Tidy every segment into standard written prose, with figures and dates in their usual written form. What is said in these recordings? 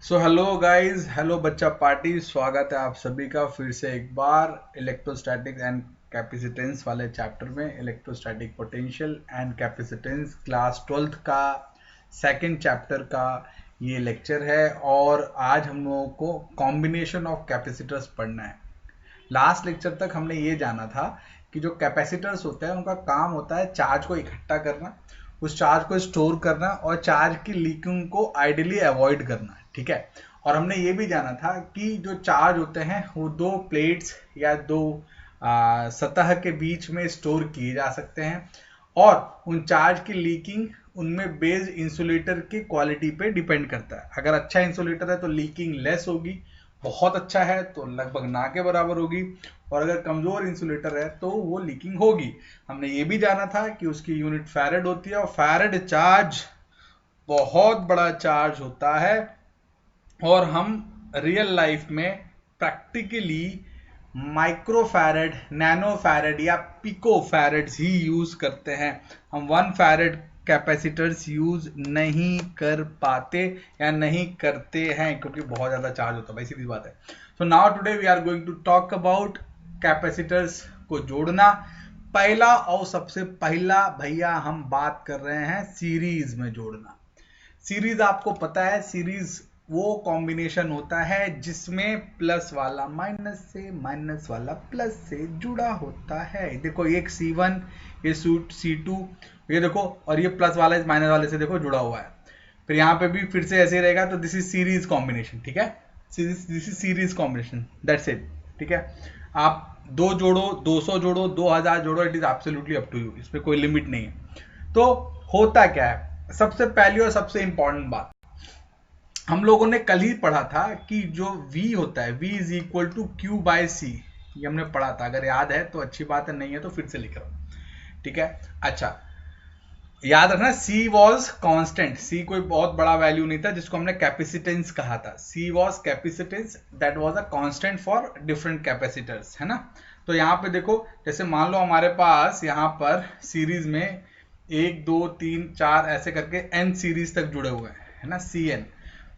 So hello guys, hello बच्चा party. स्वागत है आप सभी का फिर से एक बार इलेक्ट्रोस्टैटिक एंड कैपेसिटेंस वाले चैप्टर में। Electrostatic potential and capacitance class 12th का सेकंड चैप्टर का ये लेक्चर है और आज हम लोगों को कॉम्बिनेशन ऑफ कैपेसिटर्स पढ़ना है। लास्ट लेक्चर तक हमने ये जाना था कि जो कैपेसिटर्स होते हैं उनका काम होता है चार्ज को इकट्ठा करना, उस चार्ज को स्टोर करना और चार्ज की लीकिंग को आइडियली अवॉइड करना। ठीक है। और हमने ये भी जाना था कि जो चार्ज होते हैं वो दो प्लेट्स या दो सतह के बीच में स्टोर किए जा सकते हैं और उन चार्ज की लीकिंग उनमें बेस्ड इंसुलेटर की क्वालिटी पे डिपेंड करता है। अगर अच्छा इंसुलेटर है तो लीकिंग लेस होगी, बहुत अच्छा है तो लगभग ना के बराबर होगी, और अगर कमजोर इंसुलेटर है तो वो लीकिंग होगी। हमने ये भी जाना था कि उसकी यूनिट फैरेड होती है और फैरेड चार्ज बहुत बड़ा चार्ज होता है और हम रियल लाइफ में practically micro farad, nano farad या पिको फैरेड ही यूज करते हैं। हम 1 फैरेड कैपेसिटर्स यूज नहीं कर पाते या नहीं करते हैं क्योंकि बहुत ज्यादा चार्ज होता है, भाई सीधी बात है। So now today we are going to talk about capacitors को जोड़ना। पहला और सबसे पहला भैया हम बात कर रहे हैं सीरीज में जोड़ना। सीरीज आपको पता है, सीरीज वो कॉम्बिनेशन होता है जिसमें प्लस वाला माइनस से, माइनस वाला प्लस से जुड़ा होता है। देखो एक C1, ये C2, ये देखो, और ये प्लस वाला इस माइनस वाले से देखो जुड़ा हुआ है। फिर यहाँ पे भी फिर से ऐसे ही रहेगा, तो दिस इज सीरीज कॉम्बिनेशन। ठीक है, this is series combination, that's it. ठीक है, आप 2 जोड़ो, 200 जोड़ो, 2000 जोड़ो, it is absolutely up to you, इसमें कोई लिमिट नहीं है। तो होता क्या है, सबसे पहली और सबसे इंपॉर्टेंट बात, हम लोगों ने कल ही पढ़ा था कि जो V होता है, V is equal to Q by C। ये हमने पढ़ा था, अगर याद है तो अच्छी बात है, नहीं है तो फिर से लिख रहा हूं। ठीक है, अच्छा याद रखना, C वॉज कॉन्स्टेंट। C कोई बहुत बड़ा वैल्यू नहीं था जिसको हमने कैपेसिटेंस कहा था। C was capacitance that was a constant for different capacitors, है ना। तो यहाँ पे देखो, जैसे मान लो हमारे पास यहाँ पर सीरीज में 1 2 3 4 ऐसे करके n सीरीज तक जुड़े हुए हैं, है ना, Cn।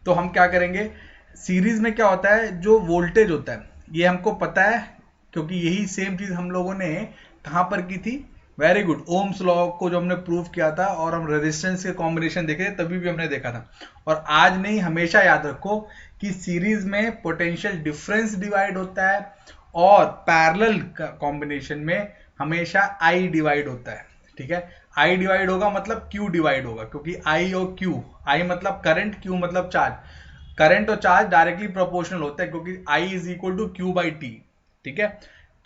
तो हम क्या करेंगे, सीरीज में क्या होता है, जो वोल्टेज होता है ये हमको पता है क्योंकि यही सेम चीज हम लोगों ने कहां पर की थी, वेरी गुड, ओम्स लॉ को जो हमने प्रूव किया था और हम रेजिस्टेंस के कॉम्बिनेशन देखे थे तभी भी हमने देखा था। और आज नहीं, हमेशा याद रखो कि सीरीज में पोटेंशियल डिफरेंस डिवाइड होता है और पैरेलल कॉम्बिनेशन में हमेशा आई डिवाइड होता है। ठीक है, आई डिवाइड होगा मतलब क्यू डिवाइड होगा, क्योंकि आई और क्यू, आई मतलब करंट, क्यू मतलब चार्ज। करंट और चार्ज डायरेक्टली प्रोपोर्शनल होता है क्योंकि I is equal to Q by T. ठीक है,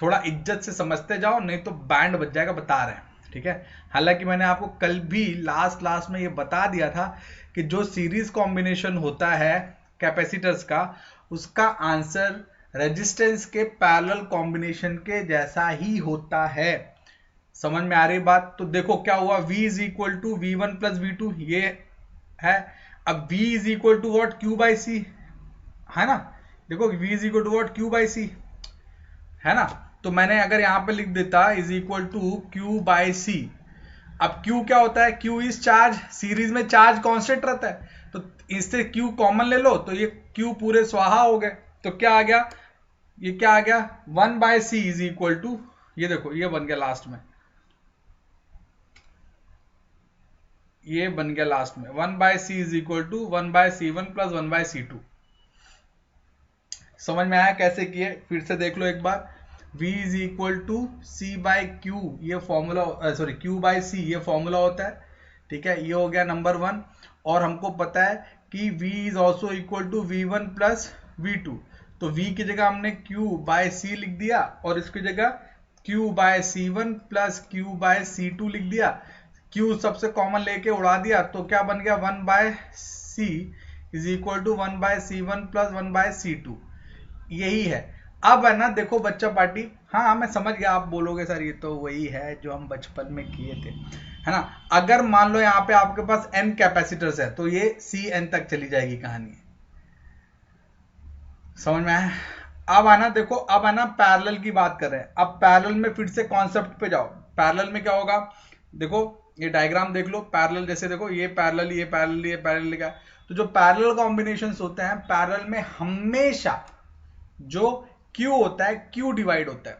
थोड़ा इज्जत से समझते जाओ नहीं तो बैंड बज जाएगा, बता रहे हैं। ठीक है, हालांकि मैंने आपको कल भी लास्ट क्लास में ये बता दिया था कि जो सीरीज कॉम्बिनेशन होता है कैपेसिटर्स का, उसका आंसर रेजिस्टेंस के पैरेलल कॉम्बिनेशन के जैसा ही होता है। समझ में आ रही बात। तो देखो क्या हुआ, V is equal to V1 plus V2 ये है। अब V is equal to what, Q by C, है ना। देखो V is equal to what, Q by C, है ना। तो मैंने अगर यहां पे लिख देता is equal to Q by C. अब Q क्या होता है, Q इज चार्ज, सीरीज में चार्ज कांस्टेंट रहता है, तो इससे Q कॉमन ले लो तो ये Q पूरे स्वाहा हो गए। तो क्या आ गया, ये क्या आ गया, 1 by C is equal to, ये देखो ये बन गया लास्ट में, ये बन गया लास्ट में 1 by C is equal to 1 by C1 plus 1 by C2। समझ में आया कैसे किए, फिर से देख लो एक बार। V is equal to C by Q, ये formula, sorry Q by C ये फॉर्मूला होता है। ठीक है, ये हो गया नंबर 1। और हमको पता है कि V is also equal to V1 plus V2, तो V की जगह हमने Q बाय सी लिख दिया और इसकी जगह Q by C1 plus Q by C2 लिख दिया। Q सबसे कॉमन लेके उड़ा दिया तो क्या बन गया, 1 by C is equal to 1 by C1 plus 1 by C2। यही है। अब है ना, देखो बच्चा पार्टी, हाँ मैं समझ गया, आप बोलोगे सर ये तो वही है जो हम बचपन में किए थे, है ना। अगर मान लो यहाँ पे आपके पास n कैपेसिटर्स है तो ये Cn तक चली जाएगी कहानी। समझ में आया। अब आना देखो, अब आना पैरेलल की बात कर रहे हैं। अब पैरेलल में फिर से कॉन्सेप्ट पे जाओ। पैरेलल में क्या होगा, देखो ये डायग्राम देख लो, पैरेलल जैसे देखो ये पैरेलल, ये पैरेलल, ये पैरेलल का, तो जो पैरेलल कॉम्बिनेशंस होते हैं, पैरेलल में हमेशा जो Q होता है Q डिवाइड होता है।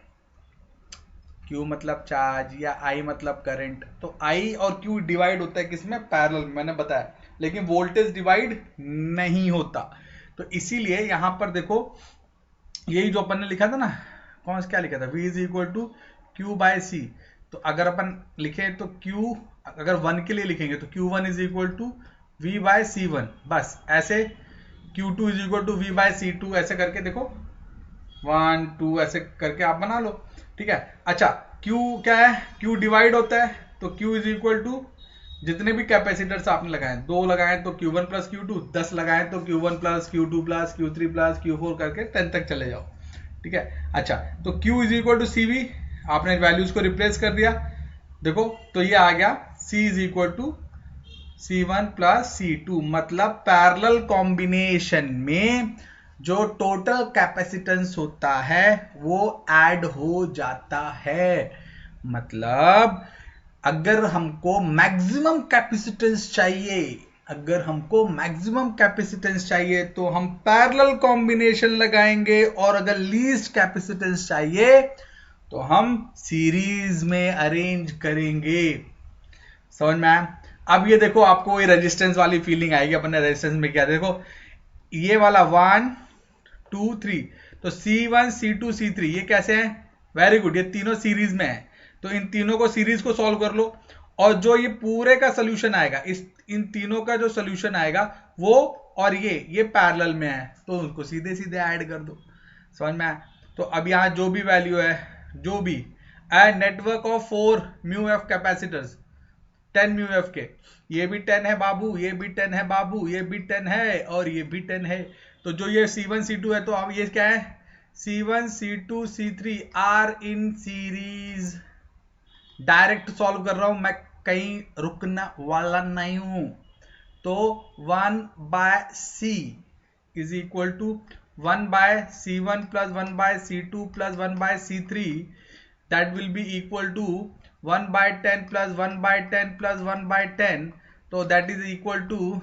Q मतलब चार्ज या I मतलब करंट, तो I और Q डिवाइड होता है किसमें? पैरेलल में, मैंने बताया। लेकिन वोल्टेज डिवाइड नहीं होता। तो इसीलिए यहां पर देखो, यही जो अपन ने लिखा था ना, कौन सा क्या लिखा था, V is equal to Q by C. तो अगर अपन लिखे तो Q, अगर 1 के लिए लिखेंगे तो Q1 is equal to V by C1, बस ऐसे। Q2 is equal to V by C2, ऐसे करके देखो 1 2 ऐसे करके आप बना लो, ठीक है। अच्छा, Q क्या है? Q डिवाइड होता है, तो Q इज इक्वल टू जितने भी कैपेसिटर्स आपने लगाए, 2 लगाए तो Q1 प्लस Q2, 10 लगाए तो Q1 plus Q2 plus Q3 plus Q4 करके 10 तक चले जाओ, ठीक है। अच्छा, तो Q is equal to CV, आपने वैल्यूज को रिप्लेस कर दिया, देखो तो ये आ गया C is equal to C1 plus C2, मतलब पैरेलल कॉम्बिनेशन में जो टोटल कैपेसिटेंस होता है वो ऐड हो जाता है। मतलब अगर हमको मैक्सिमम कैपेसिटेंस चाहिए, अगर हमको मैक्सिमम कैपेसिटेंस चाहिए तो हम पैरेलल कॉम्बिनेशन लगाएंगे, और अगर लीस्ट कैपेसिटेंस चाहिए तो हम सीरीज में अरेंज करेंगे। समझ में आया? अब ये देखो, आपको ये रेजिस्टेंस वाली फीलिंग आएगी। अपन ने रेजिस्टेंस में क्या, देखो ये वाला 1 2 3, तो C1 C2 C3 ये कैसे है? वेरी गुड, ये तीनों सीरीज में है। तो इन तीनों को सीरीज को सॉल्व कर लो, और जो ये पूरे का सोल्यूशन आएगा, इन तीनों का जो सोल्यूशन आएगा वो और ये पैरेलल में है, तो उनको सीधे सीधे ऐड कर दो। समझ में आया? तो अब यहाँ जो भी वैल्यू है, जो भी network of 4 mu F capacitors, 10 mu F के, ये भी 10 है बाबू, ये भी 10 है बाबू, ये भी 10 है और ये भी 10 है। तो जो ये C1 C2 है, तो अब ये क्या है? C1 C2 C3 are in series. Direct solve कर रहा हूं मैं, कहीं रुकना वाला नहीं हूं। तो 1 by C is equal to 1 by C1 plus 1 by C2 plus 1 by C3, that will be equal to 1 by 10 plus 1 by 10 plus 1 by 10, so that is equal to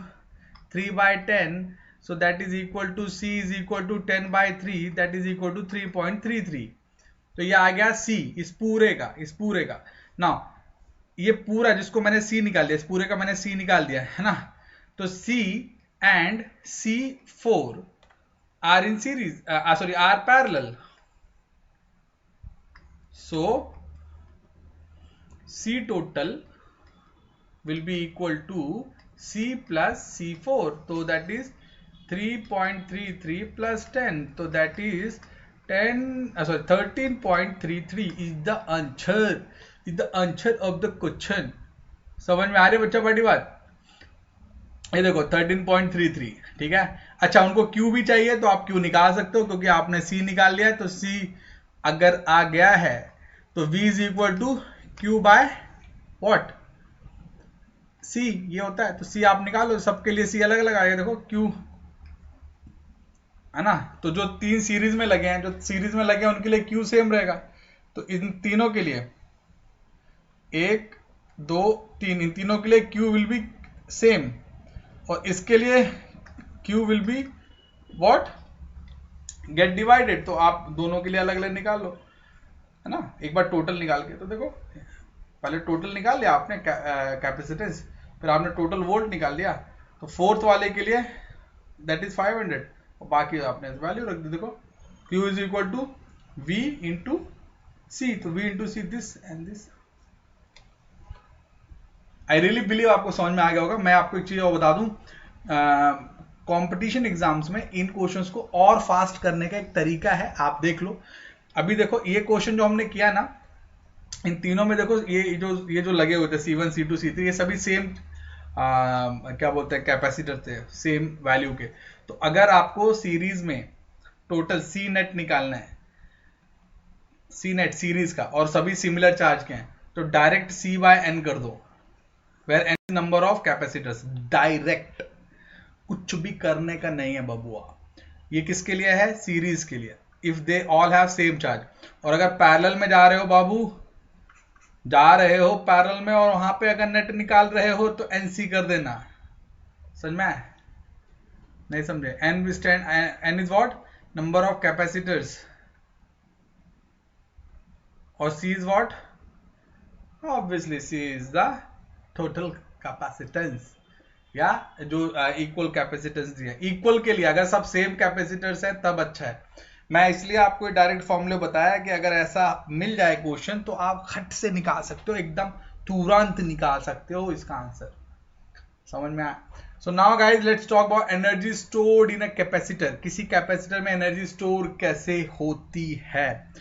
3 by 10, so that is equal to C is equal to 10 by 3, that is equal to 3.33। तो ये आ गया C इस पूरे का। Now ये पूरा जिसको मैंने C निकाल दिया, इस पूरे का मैंने C निकाल दिया है ना, तो C and C4 are in series, are parallel, so C total will be equal to C plus C4, so that is 3.33 plus 10, so that is 13.33 is the answer of the question। समझ में आ रही है बच्चा बड़ी बात? ये देखो 13.33, ठीक है। अच्छा, उनको Q भी चाहिए तो आप Q निकाल सकते हो, क्योंकि आपने C निकाल लिया है, तो C अगर आ गया है तो V is equal to Q by what? C ये होता है, तो C आप निकालो, सबके लिए C अलग अलग आएगा। देखो Q है ना, तो जो 3 सीरीज में लगे हैं, उनके लिए Q सेम रहेगा। तो इन तीनों के लिए 1 2 3, इन तीनों के लिए Q विल बी सेम, और इसके लिए Q will be what? Gate divided. तो आप दोनों के लिए अलग अलग निकाल लो, है ना, एक बार टोटल निकाल के। तो देखो पहले टोटल निकाल लिया आपने कैपेसिटेंस, फिर आपने टोटल वोल्ट निकाल लिया, तो फोर्थ वाले के लिए दैट इज 500, और बाकी आपने वैल्यू रख दी। देखो Q is equal to V into C, तो V into C this and this. I really believe आपको समझ में आ गया होगा। मैं आपको एक चीज और बता दूं, कंपटीशन एग्जाम्स में इन क्वेश्चंस को और फास्ट करने का एक तरीका है, आप देख लो। अभी देखो ये क्वेश्चन जो हमने किया ना, इन तीनों में देखो ये जो लगे हुए थे C1 C2 C3, ये सभी सेम क्या बोलते हैं कैपेसिटर थे, सेम वैल्यू के। तो अगर आपको सीरीज में टोटल C नेट निकालना है, C नेट सीरीज का, और सभी सिमिलर चार्ज के हैं, तो डायरेक्ट C बाय N कर दो, where N number of capacitors. Direct, कुछ भी करने का नहीं है बबुआ। ये किसके लिए है? सीरीज के लिए, if they all have same charge. और अगर पैरेलल में जा रहे हो बाबू, पैरेलल में, और वहां पे अगर नेट निकाल रहे हो तो NC कर देना। समझ में? नहीं समझे? N stand, N is what? Number of capacitors, और C is what? Obviously C is the total capacitance, या जो इक्वल कैपेसिटेंस दिया। इक्वल के लिए अगर सब सेम कैपेसिटर्स है तब अच्छा है। मैं इसलिए आपको डायरेक्ट फॉर्मूले बताया कि अगर ऐसा मिल जाए क्वेश्चन तो आप खट से निकाल सकते हो, एकदम तुरंत निकाल सकते हो इसका आंसर। समझ में आया? So now guys let's talk about energy stored in a capacitor. किसी कैपेसिटर में एनर्जी स्टोर कैसे होती है?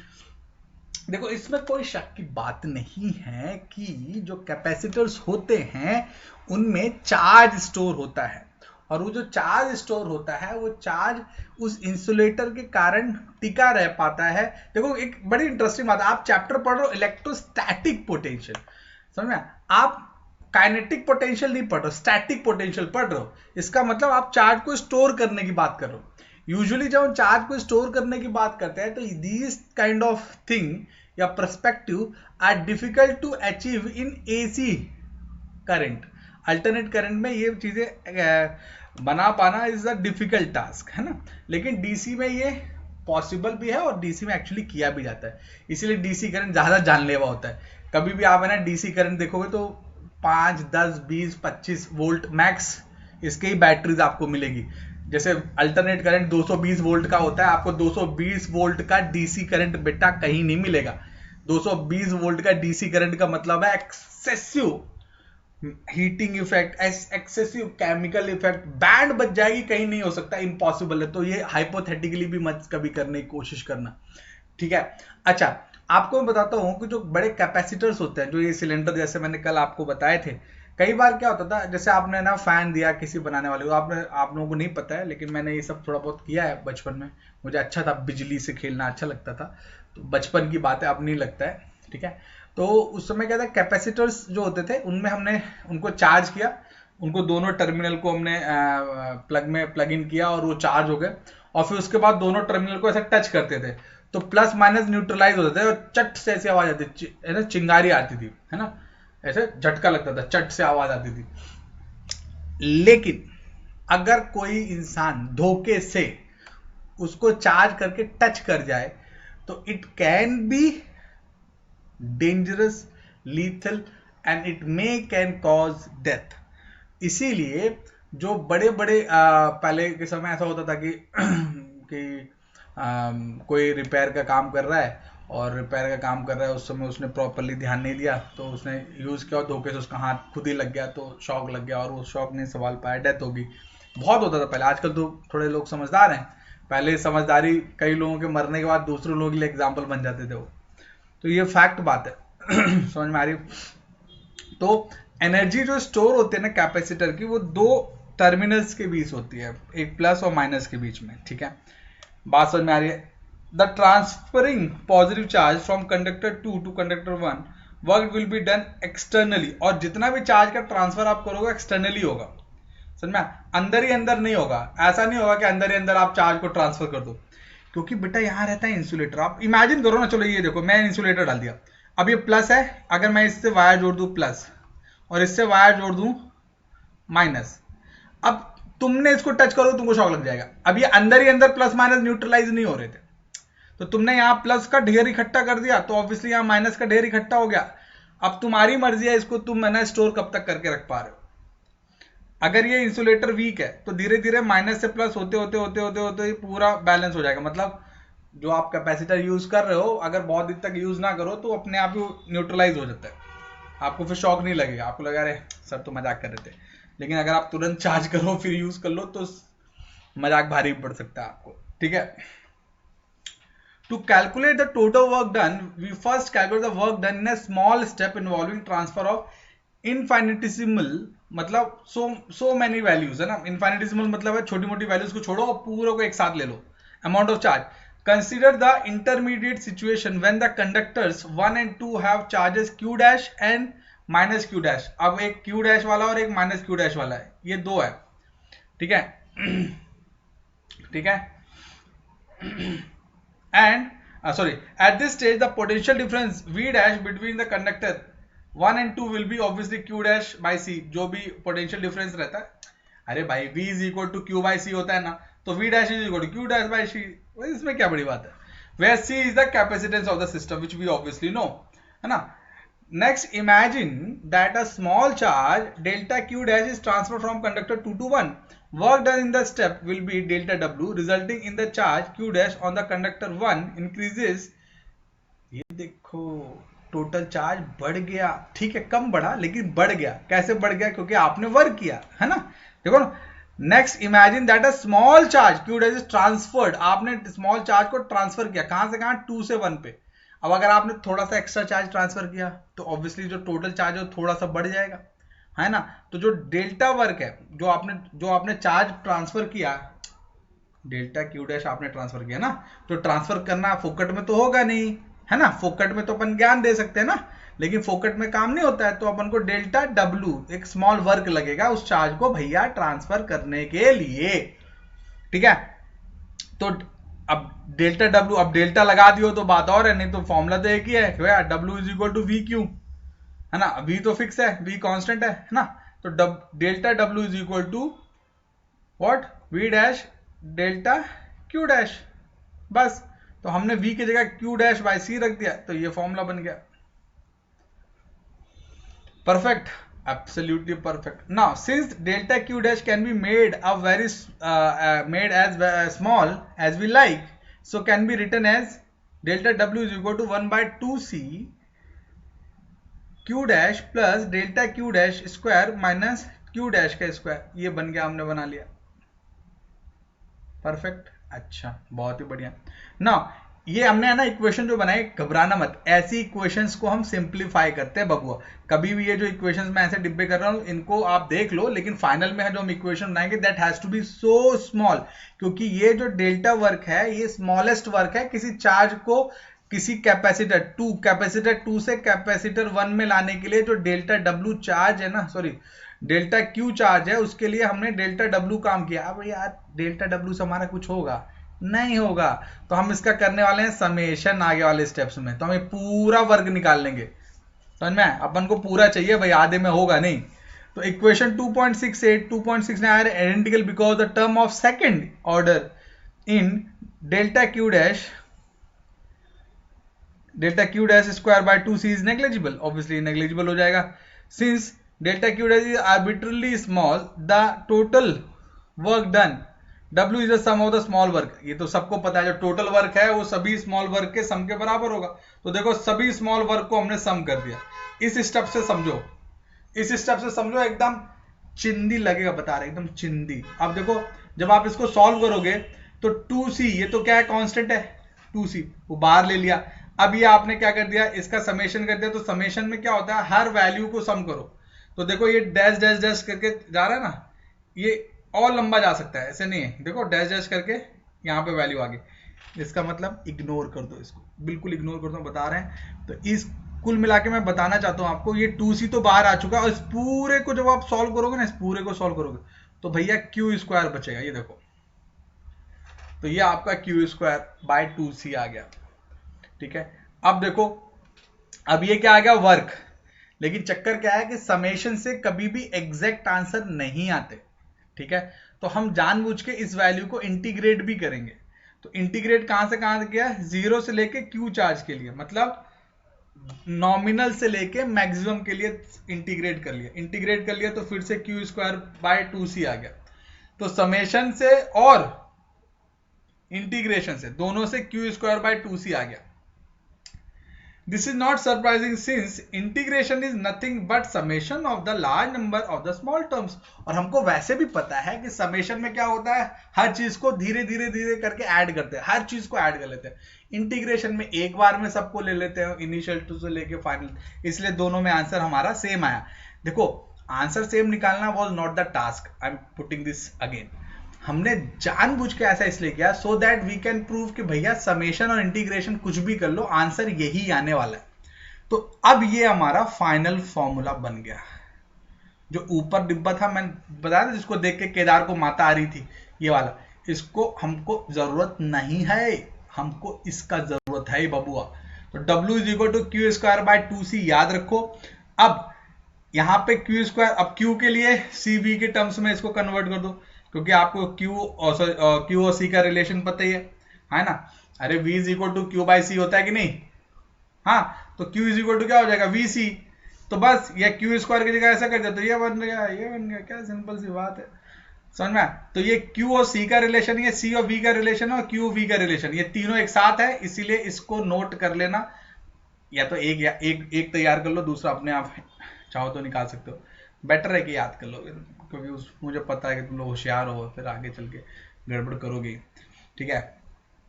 देखो, इसमें कोई शक की बात नहीं है कि जो कैपेसिटर्स होते हैं उनमें चार्ज स्टोर होता है, और वो जो चार्ज स्टोर होता है वो चार्ज उस इंसुलेटर के कारण टिका रह पाता है। देखो, एक बड़ी इंटरेस्टिंग बात है, आप चैप्टर पढ़ रहे हो इलेक्ट्रोस्टैटिक पोटेंशियल, समझ में? आप काइनेटिक पोटेंशियल नहीं पढ़ रहे हो, स्टैटिक पोटेंशियल पढ़ रहे हो। इसका मतलब आप चार्ज को स्टोर करने की बात कर रहे हो। यूजुअली जब हम चार्ज को स्टोर करने की बात करते हैं तो दिस काइंड ऑफ थिंग या perspective are difficult to achieve in AC current. Alternate current में ये चीजें बना पाना इज अ डिफिकल्ट टास्क, है ना। लेकिन डीसी में ये पॉसिबल भी है और डीसी में एक्चुअली किया भी जाता है, इसीलिए डीसी करंट ज्यादा जानलेवा होता है। कभी भी आप है ना डीसी करंट देखोगे तो 5, 10, 20, 25 वोल्ट मैक्स इसके ही बैटरीज आपको मिलेगी। जैसे अल्टरनेट करंट 220 वोल्ट का होता है, आपको 220 वोल्ट का डीसी करंट बेटा कहीं नहीं मिलेगा। 220 वोल्ट का डीसी करंट का मतलब है excessive heating effect, excessive chemical effect, band बच जाएगी, कहीं नहीं हो सकता, इम्पॉसिबल है। तो ये हाइपोथेटिकली भी मत कभी करने की कोशिश करना, ठीक है। अच्छा, आपको मैं बताता हूं कि जो बड़े कैपेसिटर्स होते हैं, जो ये सिलेंडर जैसे मैंने कल आपको बताए थे, कई बार क्या होता था, जैसे आपने ना फैन दिया किसी बनाने वाले को, आप लोगों को नहीं पता है लेकिन मैंने ये सब थोड़ा बहुत किया है बचपन में, मुझे अच्छा था, बिजली से खेलना अच्छा लगता था, तो बचपन की बात है, अब नहीं लगता है, ठीक है। तो उस समय क्या था, कैपेसिटर्स जो होते थे उनमें हमने उनको चार्ज किया, उनको दोनों टर्मिनल को हमने प्लग इन किया और वो चार्ज हो गए, और फिर उसके बाद दोनों टर्मिनल को ऐसे टच करते थे तो प्लस माइनस न्यूट्रलाइज होते थे और चट से ऐसी आवाज आती है ना, चिंगारी आती थी, है ना, ऐसे झटका लगता था, चट से आवाज आती थी। लेकिन अगर कोई इंसान धोखे से उसको चार्ज करके टच कर जाए तो it can be dangerous, lethal and it may can cause death. इसीलिए जो बड़े बड़े पहले के समय ऐसा होता था कि कोई रिपेयर का काम कर रहा है और रिपेयर का काम कर रहा है, उस समय उसने प्रॉपरली ध्यान नहीं दिया तो उसने यूज किया, धोखे से उसका हाथ खुद ही लग गया तो शॉक लग गया और वो शॉक नहीं संभाल पाया, डेथ होगी। बहुत होता था पहले, आजकल तो थोड़े लोग समझदार हैं, पहले समझदारी कई लोगों के मरने के बाद दूसरे लोगों के लिए एग्जाम्पल बन जाते थे वो, तो ये फैक्ट बात है। समझ में आ रही? तो एनर्जी जो स्टोर होती है ना कैपेसिटर की, वो दो टर्मिनल्स के बीच होती है, एक प्लस और माइनस के बीच में, ठीक है। बात समझ में आ रही है? The transferring positive charge from conductor 2 to conductor 1 work will be done externally, और जितना भी चार्ज का ट्रांसफर आप करोगे एक्सटर्नली होगा, समझ में? अंदर ही अंदर नहीं होगा, ऐसा नहीं होगा कि अंदर ही अंदर आप चार्ज को ट्रांसफर कर दो, क्योंकि बेटा यहाँ रहता है इंसुलेटर। आप इमेजिन करो ना, चलो ये देखो मैं इंसुलेटर डाल दिया, अब ये प्लस है, अगर मैं इससे वायर जोड़ दूं प्लस और इससे वायर जोड़ दूं माइनस, अब तुमने इसको टच करो तुमको शॉक लग जाएगा। अब ये अंदर ही अंदर प्लस माइनस न्यूट्रलाइज नहीं हो रहे थे, तो तुमने यहाँ प्लस का ढेर इकट्ठा कर दिया तो ऑब्वियसली यहाँ माइनस का ढेर इकट्ठा हो गया। अब तुम्हारी मर्जी है इसको तुम है ना स्टोर कब तक करके रख पा रहे हो। अगर ये इंसुलेटर वीक है तो धीरे धीरे माइनस से प्लस होते होते होते होते होते ही पूरा बैलेंस हो जाएगा। मतलब जो आप कैपेसिटर यूज कर रहे हो अगर बहुत दिन तक यूज ना करो तो अपने आप ही न्यूट्रलाइज हो जाता है, आपको फिर शॉक नहीं लगेगा, आपको लगा अरे सर तो मजाक कर रहे थे। लेकिन अगर आप तुरंत चार्ज करो फिर यूज कर लो तो मजाक भारी पड़ सकता है आपको, ठीक है। To calculate the total work done, we first calculate the work done in a small step involving transfer of infinitesimal, मतलब so many values, है ना। infinitesimal मतलब है छोटी मोटी वैल्यूज को छोड़ो और पूरे को एक साथ ले लो। amount of charge, consider the intermediate situation when the conductors 1 and 2 have charges q dash and minus q dash। अब एक q dash वाला और एक minus q dash वाला है, ये दो है, ठीक है। ठीक है। And at this stage the potential difference V dash between the conductor 1 and 2 will be obviously Q dash by C, जो भी potential difference रहता है। अरे भाई v is equal to Q by C होता है ना, तो v dash is equal to Q dash by C, इसमें क्या बड़ी बात है। Where c is the capacitance of the system which we obviously know, है ना। Next imagine that a small charge delta Q dash is transfer from conductor 2 to 1. Work done in the step will be delta w resulting in the charge Q dash on the conductor 1 increases. ये देखो total charge बढ़ गया, ठीक है कम बढ़ा लेकिन बढ़ गया। कैसे बढ़ गया? क्योंकि आपने वर्क किया, है ना। देखो ना, next imagine that a small charge Q dash is transferred, आपने स्मॉल चार्ज को ट्रांसफर किया कहां से कहां, 2 से 1 पे। अब अगर आपने थोड़ा सा एक्स्ट्रा चार्ज ट्रांसफर किया तो ऑब्वियसली जो टोटल चार्ज है वो थोड़ा सा बढ़ जाएगा, है ना। तो जो डेल्टा वर्क है, जो आपने चार्ज ट्रांसफर किया, डेल्टा क्यू डैश आपने ट्रांसफर किया ना, तो ट्रांसफर करना फोकट में तो होगा नहीं, है ना। फोकट में तो अपन ज्ञान दे सकते हैं ना, लेकिन फोकट में काम नहीं होता है, तो अपन को डेल्टा डब्ल्यू एक स्मॉल वर्क लगेगा उस चार्ज को भैया ट्रांसफर करने के लिए, ठीक है। तो अब डेल्टा डब्ल्यू, अब डेल्टा लगा दियो तो बात और है, नहीं तो फॉर्मूला तो एक ही है भैया, W is equal to V Q, है ना। वी तो फिक्स है, वी कांस्टेंट है ना। तो delta W is equal to what, V dash delta Q dash, बस। तो हमने v की जगह q डैश बाई सी रख दिया, तो ये फॉर्मूला बन गया। Perfect, absolutely perfect. Now since delta q dash can be made a very made as small as we like, so can be written as delta w is equal to 1/2c q dash plus delta q dash square minus q dash का square. ये बन गया, हमने बना लिया। Perfect, अच्छा बहुत ही बढ़िया। ना ये हमने है ना इक्वेशन जो बनाए, घबराना मत, ऐसी इक्वेशंस को हम सिंप्लीफाई करते हैं बबुआ। कभी भी ये जो इक्वेशंस मैं ऐसे डिब्बे कर रहा हूँ इनको आप देख लो, लेकिन फाइनल में है जो हम इक्वेशन बनाएंगे that has to be so small, क्योंकि ये जो डेल्टा वर्क है ये स्मॉलेस्ट वर्क है किसी चार्ज को किसी कैपेसिटर 2 से कैपेसिटर 1 में लाने के लिए। जो डेल्टा डब्ल्यू चार्ज है ना, सॉरी डेल्टा क्यू चार्ज है, उसके लिए हमने डेल्टा डब्ल्यू काम किया। अब यार डेल्टा डब्ल्यू से हमारा कुछ होगा नहीं होगा, तो हम इसका करने वाले हैं समेशन आगे वाले स्टेप्स में, तो हमें पूरा वर्क निकाल लेंगे, समझ में। अपन को पूरा चाहिए भाई, आधे में होगा नहीं। तो equation 2.69 identical because the term of second order in delta Q dash square by 2c is negligible, obviously negligible हो जाएगा। Since delta Q dash is arbitrarily small, the total work done W is the sum of the small work. ये तो सबको पता है, जो total work है वो सभी स्मॉल वर्क के सम के बराबर होगा। तो देखो सभी स्मॉल वर्क को हमने सम कर दिया। इस स्टेप से समझो, एकदम चिंदी लगेगा, बता रहे एकदम चिंदी। अब देखो जब आप इसको सॉल्व करोगे तो 2c, ये तो क्या है कांस्टेंट है 2c, वो बाहर ले लिया। अब ये आपने क्या कर दिया, इसका समेशन कर दिया। तो समेशन में क्या होता है, हर वैल्यू को सम करो। तो देखो ये डैश डैश डैश करके जा रहा है ना, ये और लंबा जा सकता है, ऐसे नहीं है। देखो डैश डैश करके यहाँ पे वैल्यू आ गई, इसका मतलब इग्नोर कर दो इसको, बिल्कुल इग्नोर कर दो, बता रहे हैं। तो इस कुल मिला के मैं बताना चाहता हूँ आपको, ये 2c तो बाहर आ चुका है, और इस पूरे को जब आप सॉल्व करोगे ना, इस पूरे को सॉल्व करोगे तो भैया क्यू स्क्वायर बचेगा। ये देखो, तो ये आपका क्यू स्क्वायर बाय 2c आ गया, ठीक है। अब देखो, अब ये क्या आ गया, वर्क। लेकिन चक्कर क्या है कि समेशन से कभी भी एग्जैक्ट आंसर नहीं आते, ठीक है। तो हम जानबूझ के इस वैल्यू को इंटीग्रेट भी करेंगे। तो इंटीग्रेट कहां से कहां किया, 0 से लेके क्यू चार्ज के लिए, मतलब नॉमिनल से लेके मैक्सिमम के लिए इंटीग्रेट कर लिया। तो फिर से क्यू स्क्वायर बाय 2c आ गया। तो समेशन से और इंटीग्रेशन से, दोनों से क्यू स्क्वायर बाय 2c आ गया। This is not surprising since integration is nothing but summation of the large number of the small terms। और हमको वैसे भी पता है कि समेशन में क्या होता है, हर चीज को धीरे धीरे करके ऐड करते हैं, हर चीज को ऐड कर लेते हैं। इंटीग्रेशन में एक बार में सबको ले लेते हैं, इनिशियल टू से लेके फाइनल, इसलिए दोनों में आंसर हमारा सेम आया। देखो आंसर सेम निकालना was not the task, I am putting this again. हमने जानबूझ के ऐसा इसलिए किया so that we can prove कि भैया समेशन और इंटीग्रेशन कुछ भी कर लो, आंसर यही आने वाला है। तो अब ये हमारा फाइनल फॉर्मूला बन गया। जो ऊपर डिब्बा था मैंने बताया था, जिसको देख के केदार को माता आ रही थी, ये वाला, इसको हमको जरूरत नहीं है, हमको इसका जरूरत है बबुआ। तो W is equal to Q square by 2c याद रखो। अब यहाँ पे क्यू स्क्वायर, अब क्यू के लिए सी बी के टर्म्स में इसको कन्वर्ट कर दो, क्योंकि आपको क्यू और सी का रिलेशन पता ही है ना। अरे v is equal to Q by C होता है कि नहीं, हाँ, तो q इज इक्वल टू क्या हो जाएगा वी सी। तो बस ये क्यू स्क्वायर की जगह ऐसा कर दिया तो ये बन गया, ये बन गया, क्या सिंपल सी बात है, समझ में। तो ये q और c का रिलेशन, ये c और v का रिलेशन और q v का रिलेशन, ये तीनों एक साथ है, इसीलिए इसको नोट कर लेना। या तो एक तैयार कर लो, दूसरा अपने आप चाहो तो निकाल सकते हो, बेटर है कि याद कर लो, क्योंकि मुझे पता है कि तुम लोग होशियार हो, फिर आगे चल के गड़बड़ करोगे, ठीक है।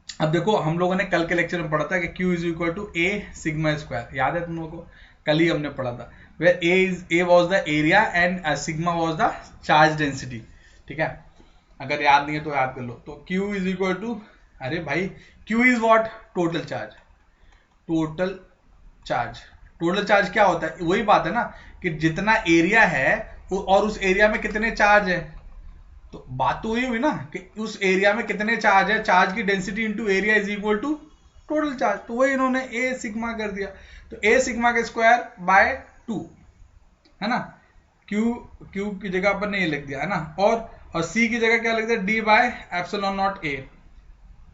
अब देखो हम लोगों ने कल के लेक्चर में पढ़ा था कि Q is equal to A sigma square, याद है तुम लोगों को, कल ही हमने पढ़ा था, where A was the area and sigma was the charge density, ठीक है। अगर याद नहीं है तो याद कर लो। तो Q इज इक्वल टू, अरे भाई Q is what, total charge. Total charge, total charge क्या होता है, वही बात है ना कि जितना एरिया है और उस एरिया में कितने चार्ज है, तो बात तो वही हुई ना कि उस एरिया में कितने चार्ज है, चार्ज की density into area is equal to total charge. तो वही इन्होंने ए सिग्मा कर दिया, तो ए सिग्मा के स्क्वायर बाय 2 है ना, क्यू की जगह पर नहीं लिख दिया है ना, और सी की जगह क्या लिख दिया, D bye epsilon not a,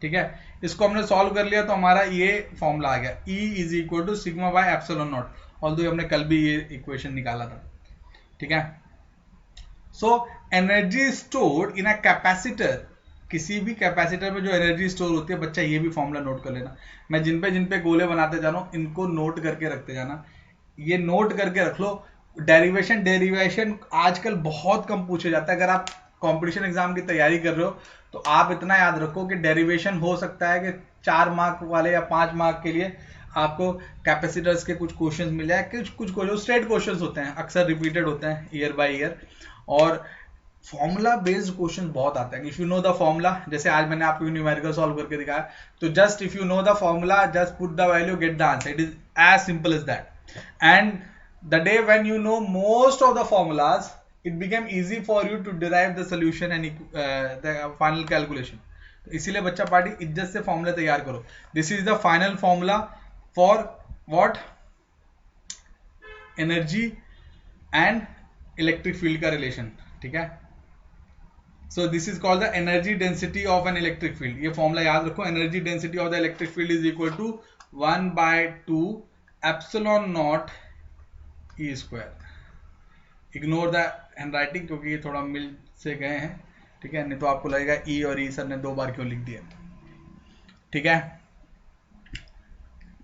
ठीक है। इसको हमने सॉल्व कर लिया तो हमारा ये फॉर्मूला आ गया, E is equal to sigma by epsilon naught, although हमने कल भी ये इक्वेशन निकाला था, ठीक है। So energy stored in a capacitor, किसी भी कैपेसिटर में जो एनर्जी स्टोर होती है, बच्चा ये भी फॉर्मूला नोट कर लेना। मैं जिन पे गोले बनाते जा रहा हूँ इनको नोट करके रखते जाना, ये नोट करके रख लो। डेरिवेशन आजकल बहुत कम पूछे जाता है, अगर आप कंपटीशन एग्जाम की तैयारी कर रहे हो तो आप इतना याद रखो कि डेरिवेशन हो सकता है कि 4 मार्क वाले या 5 मार्क के लिए आपको कैपेसिटर्स के कुछ क्वेश्चंस मिल जाए, कुछ क्वेश्चन स्ट्रेट क्वेश्चंस होते हैं, अक्सर रिपीटेड होते हैं ईयर बाय ईयर, और फॉर्मूला बेस्ड क्वेश्चन बहुत आते हैं। If you know the formula, जैसे आज मैंने आपको न्यूमेरिकल सॉल्व करके दिखाया, तो just if you know the formula, just put the value, get the answer, it is as simple as that. And the day when you know most of the formulas, it became easy for you to derive the solution and the final calculation. तो इसीलिए बच्चा party इज्जत से formula तैयार करो। This is the final formula for what, energy and electric field का relation, ठीक है। So this is called the energy density of an electric field. ये फॉर्मूला याद रखो, energy density of the electric field is equal to 1/2 epsilon naught E square. Ignore the handwriting क्योंकि ये थोड़ा मिल से गए हैं, ठीक है, नहीं तो आपको लगेगा ई और ई सर ने 2 बार क्यों लिख दिया, ठीक है।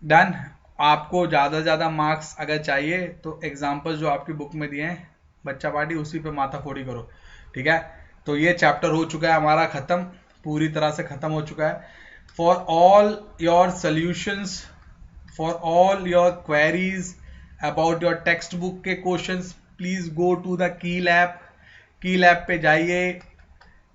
डन। आपको ज़्यादा से ज़्यादा मार्क्स अगर चाहिए तो एग्जाम्पल्स जो आपकी बुक में दिए हैं बच्चा पार्टी, उसी पे माथा फोड़ी करो, ठीक है। तो ये चैप्टर हो चुका है हमारा ख़त्म, पूरी तरह से ख़त्म हो चुका है। For all your solutions, for all your queries about your text book के questions, please go to the key lab पे जाइए,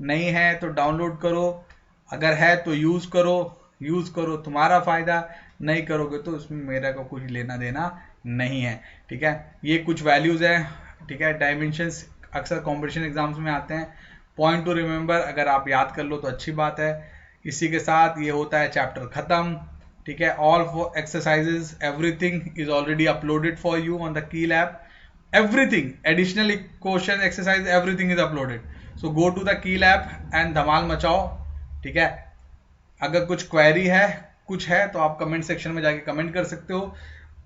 नहीं है तो डाउनलोड करो, अगर है तो यूज करो, तुम्हारा फायदा, नहीं करोगे तो उसमें मेरा को कुछ लेना देना नहीं है, ठीक है। ये कुछ वैल्यूज हैं, ठीक है, डायमेंशंस अक्सर कॉम्पिटिशन एग्जाम्स में आते हैं, पॉइंट टू रिमेंबर, अगर आप याद कर लो तो अच्छी बात है। इसी के साथ ये होता है चैप्टर खत्म, ठीक है। All for exercises everything is already uploaded for you on the key lab, everything, additional question exercise everything is uploaded, so go to the key lab and धमाल मचाओ, ठीक है। अगर कुछ क्वेरी है, कुछ है तो आप कमेंट सेक्शन में जाके कमेंट कर सकते हो,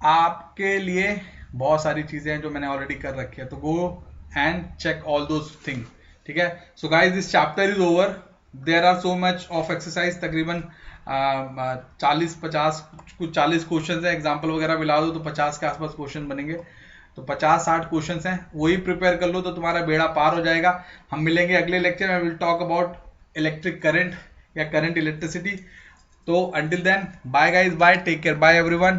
आपके लिए बहुत सारी चीजें हैं जो मैंने ऑलरेडी कर रखी है, तो go and check all those thing, ठीक है। So guys this chapter is over, there are so much of exercise, तकरीबन 40-50 कुछ 40 क्वेश्चन है, एग्जाम्पल वगैरह मिला दो तो 50 के आसपास क्वेश्चन बनेंगे, तो 50-60 क्वेश्चन हैं, वही प्रिपेयर कर लो तो तुम्हारा बेड़ा पार हो जाएगा। हम मिलेंगे अगले लेक्चर में, will talk about electric current या करंट इलेक्ट्रिसिटी। तो until then, bye guys, bye, take care, bye everyone.